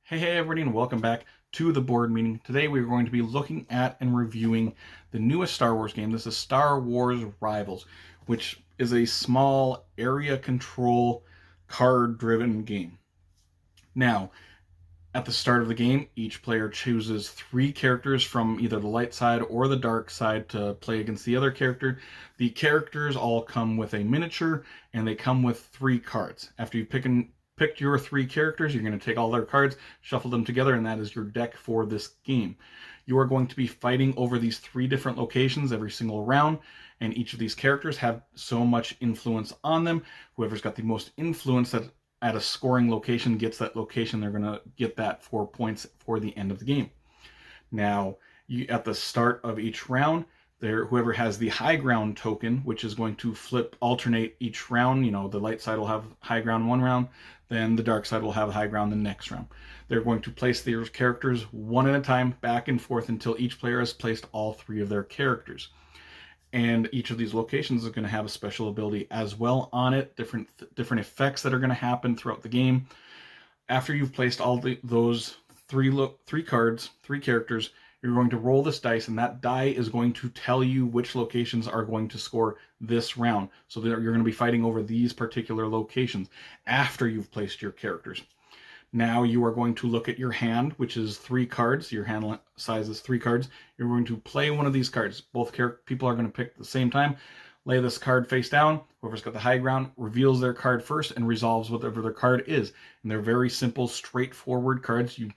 Hey everybody, and welcome back to the board meeting. Today we're going to be looking at and reviewing the newest Star Wars game. This is Star Wars Rivals, which is a small area control card-driven game. Now, at the start of the game, each player chooses 3 characters from either the light side or the dark side to play against the other character. The characters all come with a miniature, and they come with 3 cards. After you've picked your 3 characters, you're going to take all their cards, shuffle them together, and that is your deck for this game. You are going to be fighting over these 3 different locations every single round, and each of these characters have so much influence on them. Whoever's got the most influence at a scoring location gets that location. They're going to get that 4 points for the end of the game. Now, at the start of each round, whoever has the high ground token, which is going to alternate each round. The light side will have high ground one round, then the dark side will have high ground the next round. They're going to place their characters one at a time, back and forth, until each player has placed all 3 of their characters. And each of these locations is going to have a special ability as well on it, different effects that are going to happen throughout the game. After you've placed all those 3 characters, you're going to roll this dice, and that die is going to tell you which locations are going to score this round. So you're going to be fighting over these particular locations after you've placed your characters. Now you are going to look at your hand, which is 3 cards. Your hand size is 3 cards. You're going to play one of these cards. Both people are going to pick at the same time. Lay this card face down. Whoever's got the high ground reveals their card first and resolves whatever their card is. And they're very simple, straightforward cards. You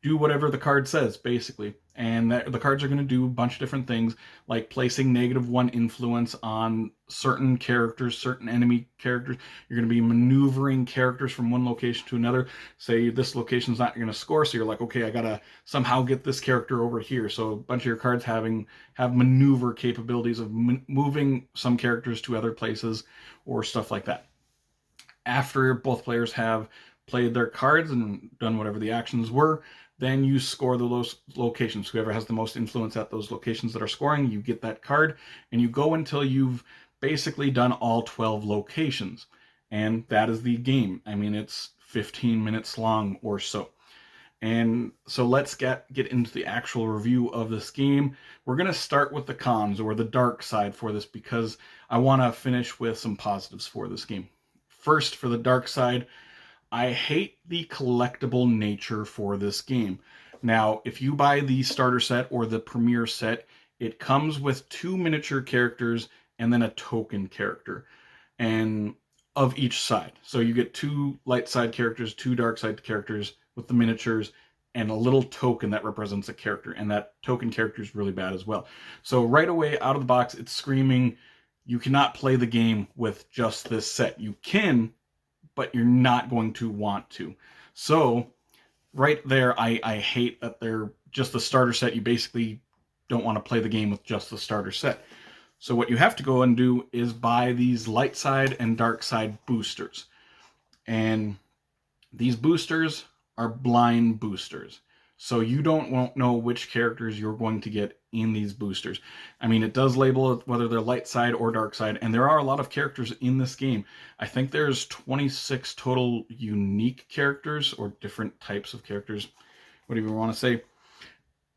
do whatever the card says, basically. And the cards are going to do a bunch of different things, like placing -1 influence on certain characters, certain enemy characters. You're going to be maneuvering characters from one location to another. Say this location's not going to score, so you're like, okay, I got to somehow get this character over here. So a bunch of your cards have maneuver capabilities of moving some characters to other places or stuff like that. After both players have played their cards and done whatever the actions were, then you score those locations. Whoever has the most influence at those locations that are scoring, you get that card, and you go until you've basically done all 12 locations. And that is the game. I mean, it's 15 minutes long or so. And so let's get into the actual review of this game. We're going to start with the cons, or the dark side, for this, because I want to finish with some positives for this game. First, for the dark side, I hate the collectible nature for this game. Now, if you buy the starter set or the premier set, it comes with 2 miniature characters and then a token character, and of each side. So you get 2 light side characters, 2 dark side characters with the miniatures, and a little token that represents a character, and that token character is really bad as well. So right away, out of the box, it's screaming, you cannot play the game with just this set. You can, but you're not going to want to. So right there, I hate that they're just the starter set. You basically don't want to play the game with just the starter set. So what you have to go and do is buy these light side and dark side boosters. And these boosters are blind boosters. So you won't know which characters you're going to get in these boosters. I mean, it does label it whether they're light side or dark side, and there are a lot of characters in this game. I think there's 26 total unique characters, or different types of characters, whatever you want to say.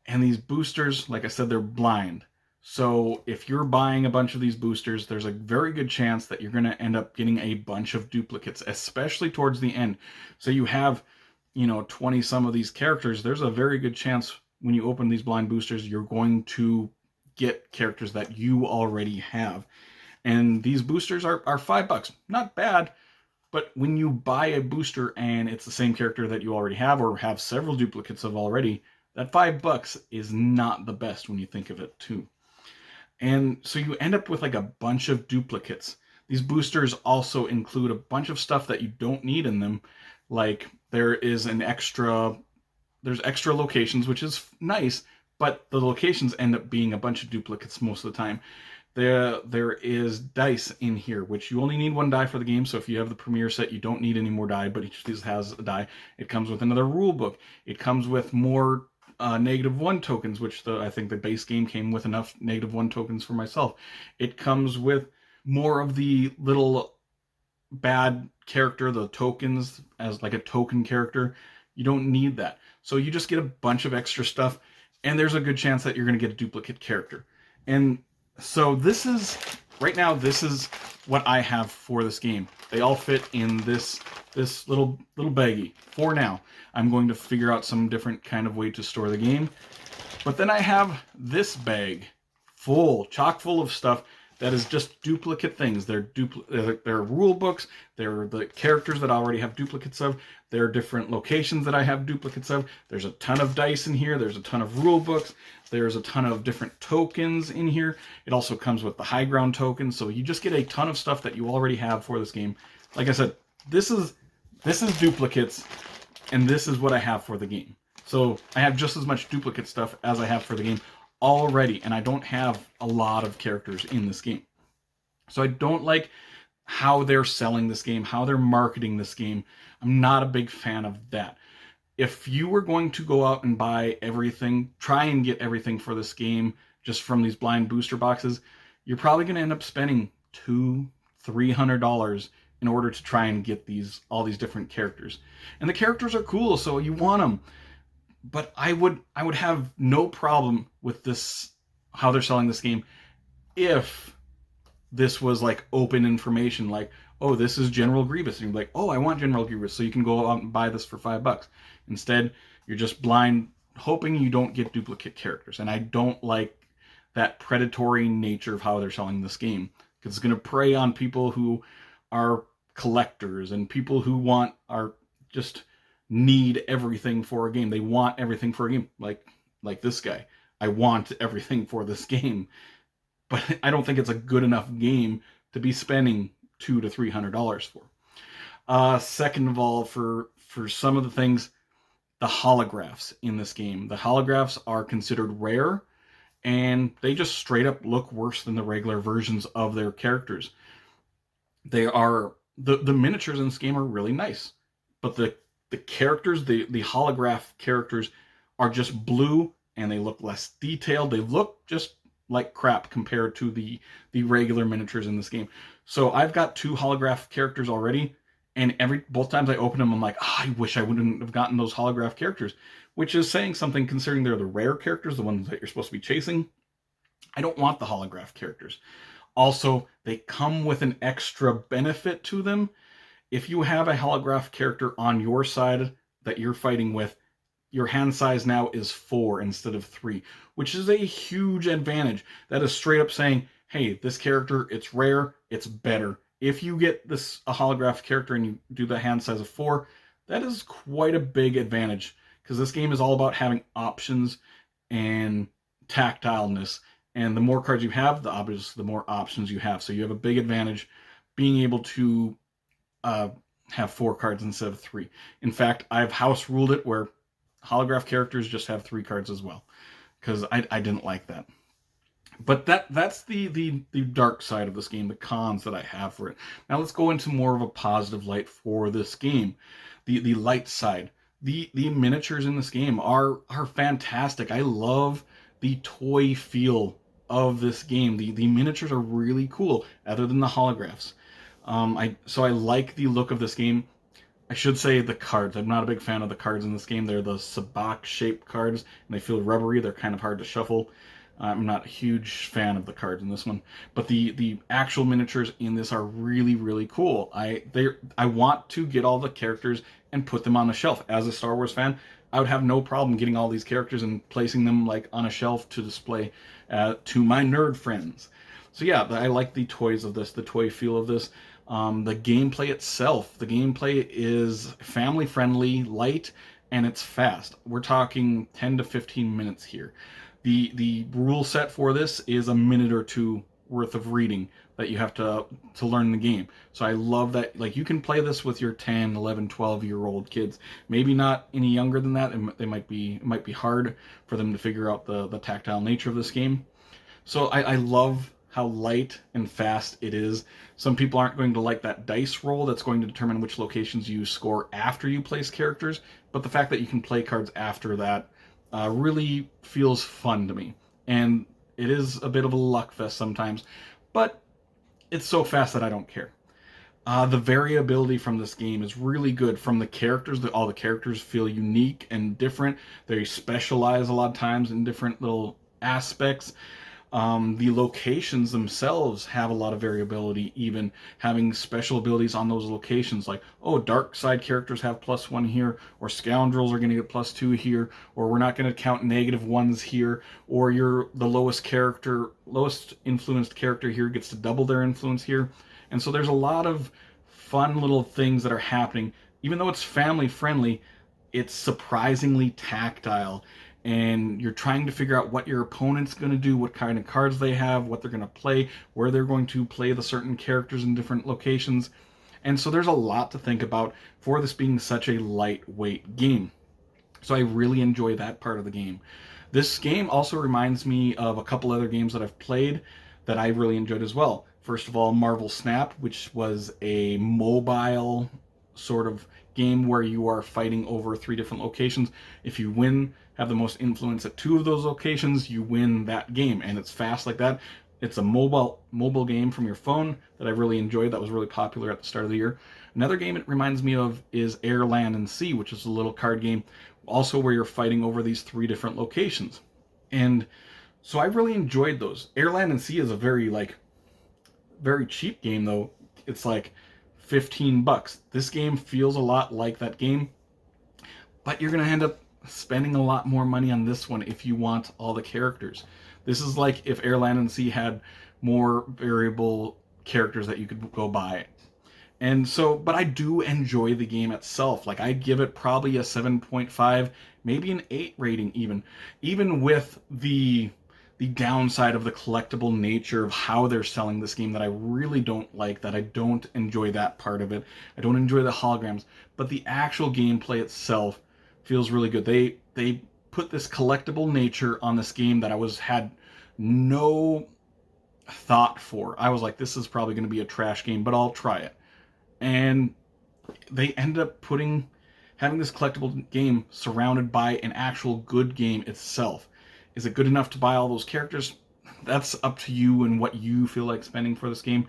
And these boosters, like I said, they're blind. So if you're buying a bunch of these boosters, there's a very good chance that you're going to end up getting a bunch of duplicates, especially towards the end. So you have 20 some of these characters. There's a very good chance when you open these blind boosters, you're going to get characters that you already have. And these boosters are $5. Not bad, but when you buy a booster and it's the same character that you already have, or have several duplicates of already, that $5 is not the best when you think of it too. And so you end up with like a bunch of duplicates. These boosters also include a bunch of stuff that you don't need in them. Like there's extra locations, which is nice, but the locations end up being a bunch of duplicates most of the time. There is dice in here, which you only need 1 die for the game. So if you have the premier set, you don't need any more die, but each of these has a die. It comes with another rule book. It comes with more -1 tokens, which I think the base game came with enough -1 tokens for myself. It comes with more of the little bad character, the tokens, as like a token character. You don't need that. So you just get a bunch of extra stuff, and there's a good chance that you're going to get a duplicate character. And so this is, right now, this is what I have for this game. They all fit in this little baggie for now. I'm going to figure out some different kind of way to store the game. But then I have this bag full, chock full of stuff that is just duplicate things. They're rule books. They're the characters that I already have duplicates of. There are different locations that I have duplicates of. There's a ton of dice in here. There's a ton of rule books. There's a ton of different tokens in here. It also comes with the high ground token. So you just get a ton of stuff that you already have for this game. Like I said, this is duplicates, and this is what I have for the game. So I have just as much duplicate stuff as I have for the game already, and I don't have a lot of characters in this game. So I don't like how they're selling this game, how they're marketing this game. I'm not a big fan of that. If you were going to go out and buy everything, try and get everything for this game just from these blind booster boxes, you're probably going to end up spending $200-300 in order to try and get all these different characters. And the characters are cool, so you want them. But I would have no problem with this, how they're selling this game, if this was like open information, like, oh, this is General Grievous, and you're like, oh, I want General Grievous, so you can go out and buy this for $5. Instead, you're just blind hoping you don't get duplicate characters. And I don't like that predatory nature of how they're selling this game, because it's going to prey on people who are collectors and people who are just need everything for a game. They want everything for a game, like this guy. I want everything for this game, but I don't think it's a good enough game to be spending $200-300 for. Second of all, for some of the things, the holographs in this game. The holographs are considered rare, and they just straight up look worse than the regular versions of their characters. They are the miniatures in this game are really nice, but the characters, the holograph characters, are just blue, and they look less detailed. They look just like crap compared to the regular miniatures in this game. So I've got 2 holograph characters already, and both times I open them, I'm like, oh, I wish I wouldn't have gotten those holograph characters, which is saying something considering they're the rare characters, the ones that you're supposed to be chasing. I don't want the holograph characters. Also, they come with an extra benefit to them. If you have a holograph character on your side that you're fighting with, your hand size now is 4 instead of 3, which is a huge advantage. That is straight up saying, hey, this character, it's rare, it's better. If you get a holograph character and you do the hand size of 4, that is quite a big advantage, because this game is all about having options and tactileness. And the more cards you have, the more options you have. So you have a big advantage being able to have 4 cards instead of 3. In fact, I've house ruled it where holograph characters just have 3 cards as well, because I didn't like that. But that's the dark side of this game, the cons that I have for it. Now let's go into more of a positive light for this game. The light side. The miniatures in this game are fantastic. I love the toy feel of this game. The miniatures are really cool, other than the holographs. So I like the look of this game. I should say the cards. I'm not a big fan of the cards in this game. They're the sabacc shaped cards, and they feel rubbery. They're kind of hard to shuffle. I'm not a huge fan of the cards in this one, but the actual miniatures in this are really, really cool. I want to get all the characters and put them on the shelf. As a Star Wars fan, I would have no problem getting all these characters and placing them like on a shelf to display to my nerd friends. So yeah, I like the toys of this, the toy feel of this. The gameplay itself, the gameplay is family friendly, light, and it's fast. We're talking 10 to 15 minutes here. The rule set for this is a minute or 2 worth of reading that you have to learn the game. So I love that. Like, you can play this with your 10, 11, 12-year-old kids. Maybe not any younger than that. It might be hard for them to figure out the tactile nature of this game. So I love how light and fast it is. Some people aren't going to like that dice roll that's going to determine which locations you score after you place characters, but the fact that you can play cards after that really feels fun to me. And it is a bit of a luck fest sometimes, but it's so fast that I don't care. The variability from this game is really good. From the characters, all the characters feel unique and different. They specialize a lot of times in different little aspects. The locations themselves have a lot of variability, even having special abilities on those locations, like, oh, dark side characters have +1 here, or scoundrels are going to get +2 here, or we're not going to count -1s here, or the lowest influenced character here gets to double their influence here. And so there's a lot of fun little things that are happening. Even though it's family friendly, it's surprisingly tactile, and you're trying to figure out what your opponent's going to do, what kind of cards they have, what they're going to play, where they're going to play the certain characters in different locations. And so there's a lot to think about for this being such a lightweight game. So I really enjoy that part of the game. This game also reminds me of a couple other games that I've played that I really enjoyed as well. First of all, Marvel Snap, which was a mobile sort of game where you are fighting over 3 different locations. If you win, have the most influence at 2 of those locations, you win that game, and it's fast like that. It's a mobile game from your phone that I really enjoyed. That was really popular at the start of the year. Another game it reminds me of is Air, Land, and Sea, which is a little card game, also where you're fighting over these 3 different locations. And so I really enjoyed those. Air, Land, and Sea is a very cheap game, though. It's like $15. This game feels a lot like that game, but you're going to end up spending a lot more money on this one if you want all the characters. This is like if Air, Land, and Sea had more variable characters that you could go buy. And so, but I do enjoy the game itself. Like, I give it probably a 7.5, maybe an 8 rating even with the downside of the collectible nature of how they're selling this game that I really don't like, that I don't enjoy that part of it. I don't enjoy the holograms, but the actual gameplay itself feels really good. They put this collectible nature on this game that I had no thought for. I was like, this is probably going to be a trash game, but I'll try it. And they end up having this collectible game surrounded by an actual good game itself. Is it good enough to buy all those characters? That's up to you and what you feel like spending for this game.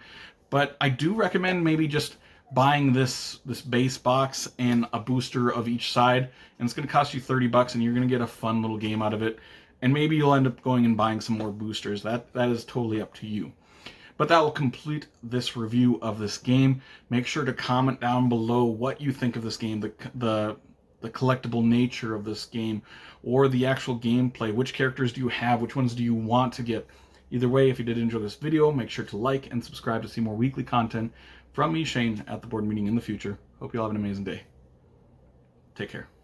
But I do recommend maybe just buying this base box and a booster of each side, and it's going to cost you $30, and you're going to get a fun little game out of it. And maybe you'll end up going and buying some more boosters. That is totally up to you. But that will complete this review of this game. Make sure to comment down below what you think of this game, the collectible nature of this game, or the actual gameplay. Which characters do you have? Which ones do you want to get? Either way, if you did enjoy this video, make sure to like and subscribe to see more weekly content from me, Shane, at the board meeting in the future. Hope you all have an amazing day. Take care.